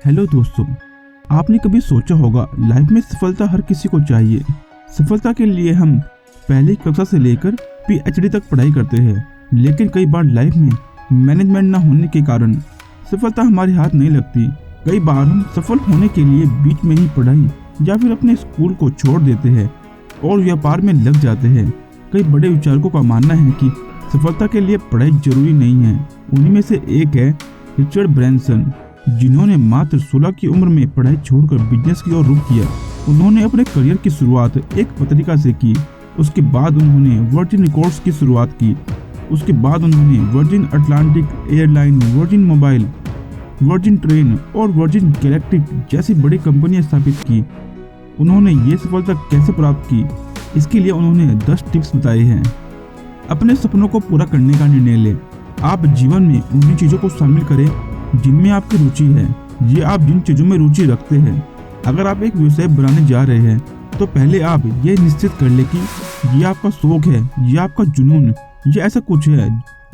Hello दोस्तों, आपने कभी सोचा होगा लाइफ में सफलता हर किसी को चाहिए। सफलता के लिए हम पहली कक्षा से लेकर पीएचडी तक पढ़ाई करते हैं, लेकिन कई बार लाइफ में मैनेजमेंट न होने के कारण सफलता हमारे हाथ नहीं लगती। कई बार हम सफल होने के लिए बीच में ही पढ़ाई या फिर अपने स्कूल को छोड़ देते हैं और व्यापार में लग जाते हैं। कई बड़े विचारकों का मानना है कि सफलता के लिए पढ़ाई जरूरी नहीं है। उन्हीं में से एक है रिचर्ड ब्रैनसन, जिन्होंने मात्र 16 की उम्र में पढ़ाई छोड़कर बिजनेस की ओर रुख किया। उन्होंने अपने करियर की शुरुआत एक पत्रिका से की। उसके बाद उन्होंने वर्जिन रिकॉर्ड्स की शुरुआत की। उसके बाद उन्होंने virgin Atlantic airline, virgin mobile, virgin train और वर्जिन गैलेक्टिक जैसी बड़ी कंपनियां स्थापित की। उन्होंने ये सफलता कैसे प्राप्त की, इसके लिए उन्होंने 10 टिप्स बताए हैं। अपने सपनों को पूरा करने का निर्णय लें। आप जीवन में उन्हीं चीज़ों को शामिल करें जिनमें आपकी रुचि है। ये आप जिन चीज़ों में रुचि रखते हैं। अगर आप एक व्यवसाय बनाने जा रहे हैं तो पहले आप ये निश्चित कर ले कि ये आपका शौक है, ये आपका जुनून, ये ऐसा कुछ है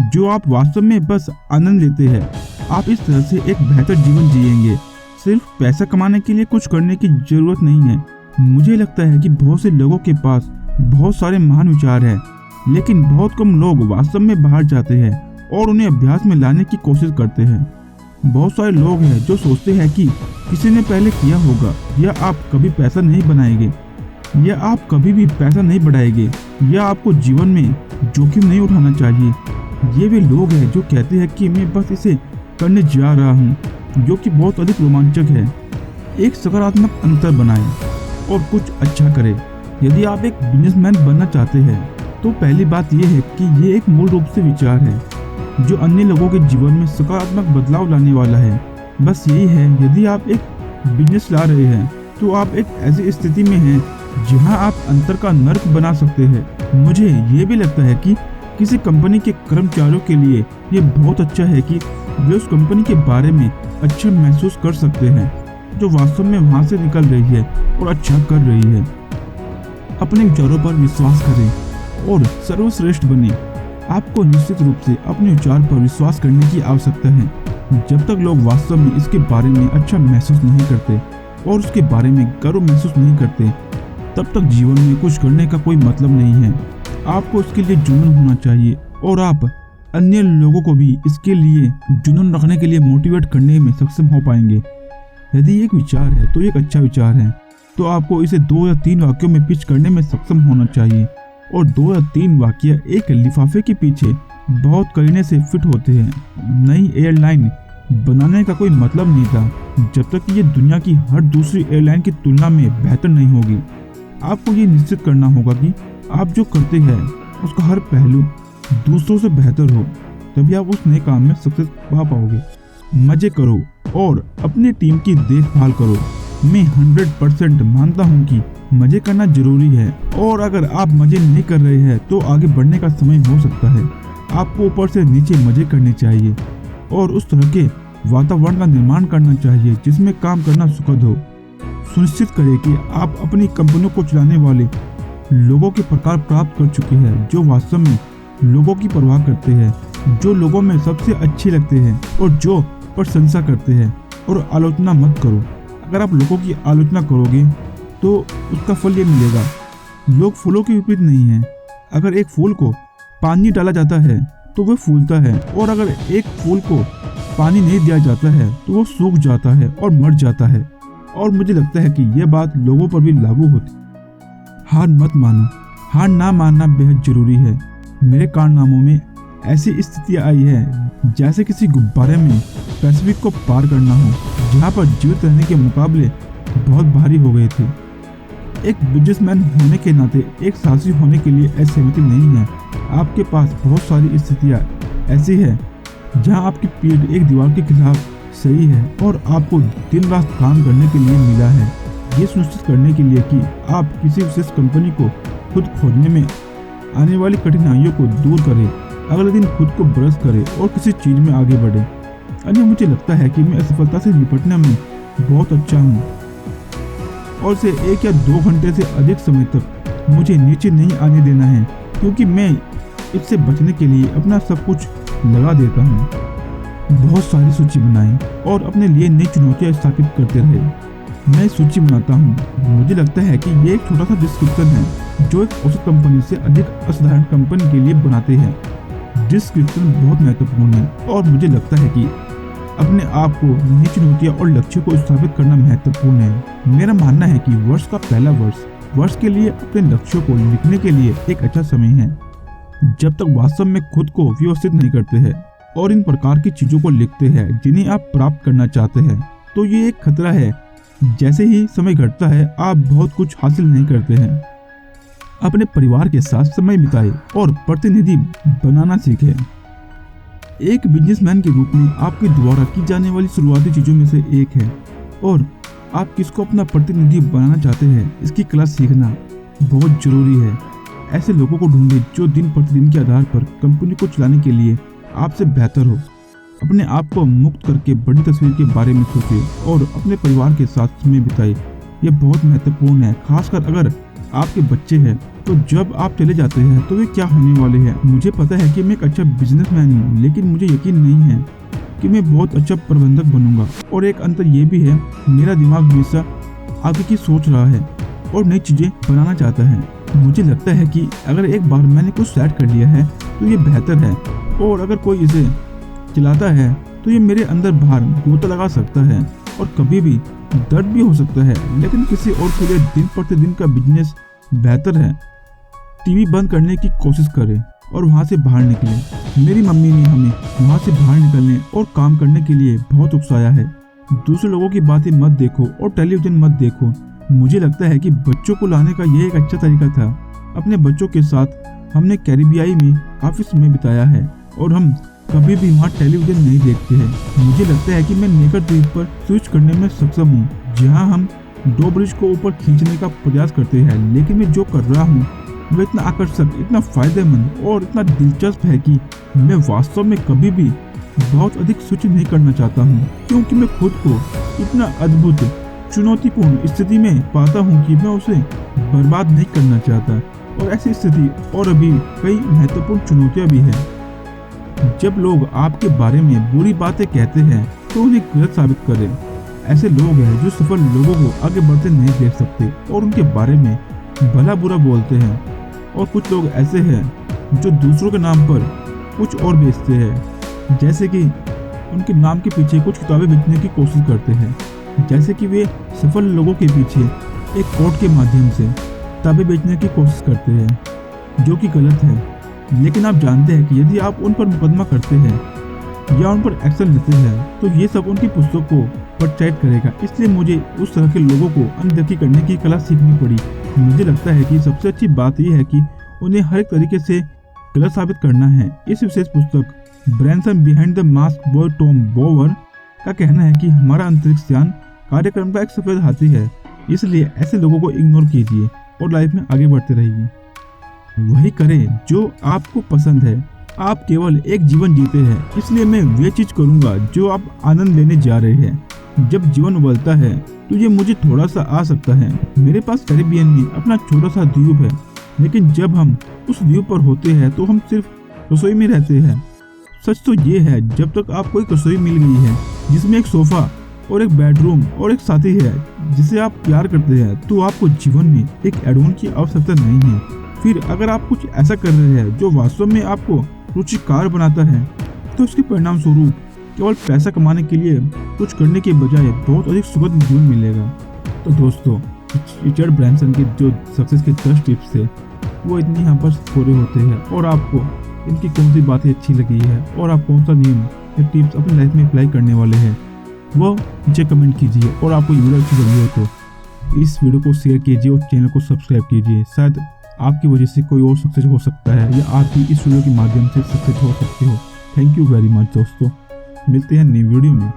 जो आप वास्तव में बस आनंद लेते हैं। आप इस तरह से एक बेहतर जीवन जिएंगे। सिर्फ पैसा कमाने के लिए कुछ करने की जरूरत नहीं है। मुझे लगता है कि बहुत से लोगों के पास बहुत सारे महान विचार हैं, लेकिन बहुत कम लोग वास्तव में बाहर जाते हैं और उन्हें अभ्यास में लाने की कोशिश करते हैं। बहुत सारे लोग हैं जो सोचते हैं कि किसी ने पहले किया होगा, या आप कभी पैसा नहीं बनाएंगे, या आप कभी भी पैसा नहीं बढ़ाएंगे, या आपको जीवन में जोखिम नहीं उठाना चाहिए। ये वे लोग हैं जो कहते हैं कि मैं बस इसे करने जा रहा हूँ, जो कि बहुत अधिक रोमांचक है। एक सकारात्मक अंतर बनाएं और कुछ अच्छा करें। यदि आप एक बिजनेसमैन बनना चाहते हैं तो पहली बात यह है कि ये एक मूल रूप से विचार है जो अन्य लोगों के जीवन में सकारात्मक बदलाव लाने वाला है। बस यही है, यदि आप एक बिजनेस ला रहे हैं तो आप एक ऐसी स्थिति में हैं जहां आप अंतर का नर्क बना सकते हैं। मुझे ये भी लगता है कि किसी कंपनी के कर्मचारियों के लिए ये बहुत अच्छा है कि वे उस कंपनी के बारे में अच्छा महसूस कर सकते हैं जो वास्तव में वहां से निकल रही है और अच्छा कर रही है। अपने विचारों पर विश्वास करें और सर्वश्रेष्ठ बने। आपको निश्चित रूप से अपने विचार पर विश्वास करने की आवश्यकता है। जब तक लोग वास्तव में इसके बारे में अच्छा महसूस नहीं करते और उसके बारे में गर्व महसूस नहीं करते, तब तक जीवन में कुछ करने का कोई मतलब नहीं है। आपको इसके लिए जुनून होना चाहिए और आप अन्य लोगों को भी इसके लिए जुनून रखने के लिए मोटिवेट करने में सक्षम हो पाएंगे। यदि एक विचार है तो एक अच्छा विचार है, तो आपको इसे 2 या 3 वाक्यों में पिच करने में सक्षम होना चाहिए। और 2 या 3 वाक्य एक लिफाफे के पीछे बहुत करीने से फिट होते हैं। नई एयरलाइन बनाने का कोई मतलब नहीं था जब तक कि ये दुनिया की हर दूसरी एयरलाइन की तुलना में बेहतर नहीं होगी। आपको ये निश्चित करना होगा कि आप जो करते हैं उसका हर पहलू दूसरों से बेहतर हो, तभी आप उस नए काम में सक्सेस पा पाओगे। मजे करो और अपनी टीम की देखभाल करो। मैं 100% मानता हूँ कि मजे करना जरूरी है, और अगर आप मजे नहीं कर रहे हैं तो आगे बढ़ने का समय हो सकता है। आपको ऊपर से नीचे मजे करने चाहिए और उस तरह के वातावरण का निर्माण करना चाहिए जिसमें काम करना सुखद हो। सुनिश्चित करें कि आप अपनी कंपनियों को चलाने वाले लोगों के प्रकार प्राप्त कर चुके हैं जो वास्तव में लोगों की परवाह करते हैं, जो लोगों में सबसे अच्छे लगते हैं और जो प्रशंसा करते हैं। और आलोचना मत करो। अगर आप लोगों की आलोचना करोगे तो उसका फल ये मिलेगा। लोग फूलों के विपरीत नहीं हैं। अगर एक फूल को पानी डाला जाता है तो वह फूलता है, और अगर एक फूल को पानी नहीं दिया जाता है तो वो सूख जाता है और मर जाता है। और मुझे लगता है कि यह बात लोगों पर भी लागू होती। हार मत मानो। हार ना मानना बेहद जरूरी है। मेरे कारनामों में ऐसी स्थितियाँ आई है जैसे किसी गुब्बारे में पैसिफिक को पार करना हो, जहाँ पर जीवित रहने के मुकाबले बहुत भारी हो गए थे। एक बिजनेसमैन होने के नाते एक साहसी होने के लिए असहमति नहीं है। आपके पास बहुत सारी स्थितियाँ ऐसी है जहाँ आपकी पीठ एक दीवार के खिलाफ सही है और आपको दिन रात काम करने के लिए मिला है, ये सुनिश्चित करने के लिए कि आप किसी विशेष कंपनी को खुद खोजने में आने वाली कठिनाइयों को दूर करें, अगले दिन खुद को ब्रश करें और किसी चीज़ में आगे बढ़ें। अन्य मुझे लगता है कि मैं असफलता से निपटने में बहुत अच्छा हूँ, और से 1 या 2 घंटे से अधिक समय तक मुझे नीचे नहीं आने देना है, क्योंकि मैं इससे बचने के लिए अपना सब कुछ लगा देता हूँ। बहुत सारी सूची बनाई और अपने लिए नई चुनौतियां स्थापित करते रहे। मैं सूची बनाता हूँ। मुझे लगता है कि ये एक छोटा सा डिस्क्रिप्शन है जो एक औसत कंपनी से अधिक असाधारण कंपनी के लिए बनाते हैं। डिस्क्रिप्शन बहुत महत्वपूर्ण है और मुझे लगता है कि अपने आप को नई चुनौतियां और लक्ष्यों को स्थापित करना महत्वपूर्ण है। मेरा मानना है कि वर्ष का पहला वर्ष के लिए अपने लक्ष्यों को लिखने के लिए एक अच्छा समय है, जब तक वास्तव में खुद को व्यवस्थित नहीं करते हैं और इन प्रकार की चीजों को लिखते हैं जिन्हें आप प्राप्त करना चाहते हैं। तो ये एक खतरा है, जैसे ही समय घटता है आप बहुत कुछ हासिल नहीं करते हैं। अपने परिवार के साथ समय बिताएं और प्रतिनिधि बनाना सीखें। एक बिजनेसमैन के रूप में आपके द्वारा की जाने वाली शुरुआती चीजों में से एक है और आप किसको अपना प्रतिनिधि बनाना चाहते हैं इसकी कला सीखना बहुत जरूरी है। ऐसे लोगों को ढूंढें जो दिन प्रतिदिन के आधार पर कंपनी को चलाने के लिए आपसे बेहतर हो। अपने आप को मुक्त करके बड़ी तस्वीर के बारे में सोचें और अपने परिवार के साथ समय बिताएं। यह बहुत महत्वपूर्ण है, खासकर अगर आपके बच्चे हैं। तो जब आप चले जाते हैं तो वे क्या होने वाले हैं। मुझे पता है कि मैं एक अच्छा बिजनेसमैन हूँ, लेकिन मुझे यकीन नहीं है कि मैं बहुत अच्छा प्रबंधक बनूंगा। और एक अंतर ये भी है, मेरा दिमाग हमेशा आगे की सोच रहा है और नई चीजें बनाना चाहता है। मुझे लगता है कि अगर एक बार मैंने कुछ सेट कर लिया है तो ये बेहतर है, और अगर कोई इसे चलाता है तो ये मेरे अंदर बाहर गोता लगा सकता है और कभी भी दर्द भी हो सकता है। लेकिन किसी और के लिए दिन प्रतिदिन का बिजनेस बेहतर है। टीवी बंद करने की कोशिश करें और वहाँ से बाहर निकलें। मेरी मम्मी ने हमें वहाँ से बाहर निकलने और काम करने के लिए बहुत उकसाया है। दूसरे लोगों की बातें मत देखो और टेलीविजन मत देखो। मुझे लगता है कि बच्चों को लाने का यह एक अच्छा तरीका था। अपने बच्चों के साथ हमने कैरिबियाई में काफी समय बिताया है और हम कभी भी वहाँ टेलीविजन नहीं देखते हैं। मुझे लगता है कि मैं नेकर द्वीप पर स्विच करने में सक्षम हूँ, जहाँ हम दो ब्रिज को ऊपर खींचने का प्रयास करते हैं। लेकिन मैं जो कर रहा हूँ वह इतना आकर्षक, इतना फायदेमंद और इतना दिलचस्प है कि मैं वास्तव में कभी भी बहुत अधिक स्विच नहीं करना चाहता हूँ, क्योंकि मैं खुद को इतना अद्भुत चुनौतीपूर्ण स्थिति में पाता हूँ कि मैं उसे बर्बाद नहीं करना चाहता। और ऐसी स्थिति और अभी कई महत्वपूर्ण चुनौतियाँ भी हैं। जब लोग आपके बारे में बुरी बातें कहते हैं तो उन्हें गलत साबित करें। ऐसे लोग हैं जो सफल लोगों को आगे बढ़ते नहीं देख सकते और उनके बारे में भला बुरा बोलते हैं। और कुछ लोग ऐसे हैं जो दूसरों के नाम पर कुछ और बेचते हैं, जैसे कि उनके नाम के पीछे कुछ किताबें बेचने की कोशिश करते हैं, जैसे कि वे सफल लोगों के पीछे एक कोट के माध्यम से किताबें बेचने की कोशिश करते हैं, जो कि गलत है। लेकिन आप जानते हैं कि यदि आप उन पर मुकदमा करते हैं या उन पर एक्शन लेते हैं तो ये सब उनकी पुस्तकों को प्रोत्साहित करेगा। इसलिए मुझे उस तरह के लोगों को अनदेखी करने की कला सीखनी पड़ी। मुझे लगता है कि सबसे अच्छी बात यह है कि उन्हें हर एक तरीके से गलत साबित करना है। इस विशेष पुस्तक Branson behind the mask boy Tom बोवर का कहना है कि हमारा अंतरिक्ष यान कार्यक्रम का एक सफेद हाथी है, इसलिए ऐसे लोगों को इग्नोर कीजिए और लाइफ में आगे बढ़ते रहिए। वही करें जो आपको पसंद है। आप केवल एक जीवन जीते हैं, इसलिए मैं वे चीज करूंगा जो आप आनंद लेने जा रहे हैं। जब जीवन उबलता है तो ये मुझे थोड़ा सा आ सकता है। मेरे पास कैरिबियन में अपना छोटा सा द्वीप है, लेकिन जब हम उस द्वीप पर होते हैं तो हम सिर्फ रसोई में रहते हैं। सच तो ये है, जब तक आपको एक रसोई मिल गई है जिसमें एक सोफा और एक बेडरूम और एक साथी है जिसे आप प्यार करते हैं, तो आपको जीवन में एक एडोन की आवश्यकता नहीं है। फिर अगर आप कुछ ऐसा कर रहे हैं जो वास्तव में आपको रुचिकार बनाता है, तो इसके परिणाम स्वरूप केवल पैसा कमाने के लिए कुछ करने के बजाय बहुत अधिक सुखद जीवन मिलेगा। तो दोस्तों, रिचर्ड ब्रैंसन के जो सक्सेस के 10 टिप्स थे वो इतने यहाँ पर पूरे होते हैं। और आपको इनकी कौन सी बातें अच्छी लगी है और आप कौन सा नियम या टिप्स अपनी लाइफ में अप्लाई करने वाले हैं, वो नीचे कमेंट कीजिए। और आपको वीडियो अच्छी लगी हो तो इस वीडियो को शेयर कीजिए और चैनल को सब्सक्राइब कीजिए। शायद आपकी वजह से कोई और सक्सेस हो सकता है या आप भी इस वीडियो के माध्यम से सक्सेस हो सकते हो। थैंक यू वेरी मच दोस्तों, मिलते हैं नई वीडियो में।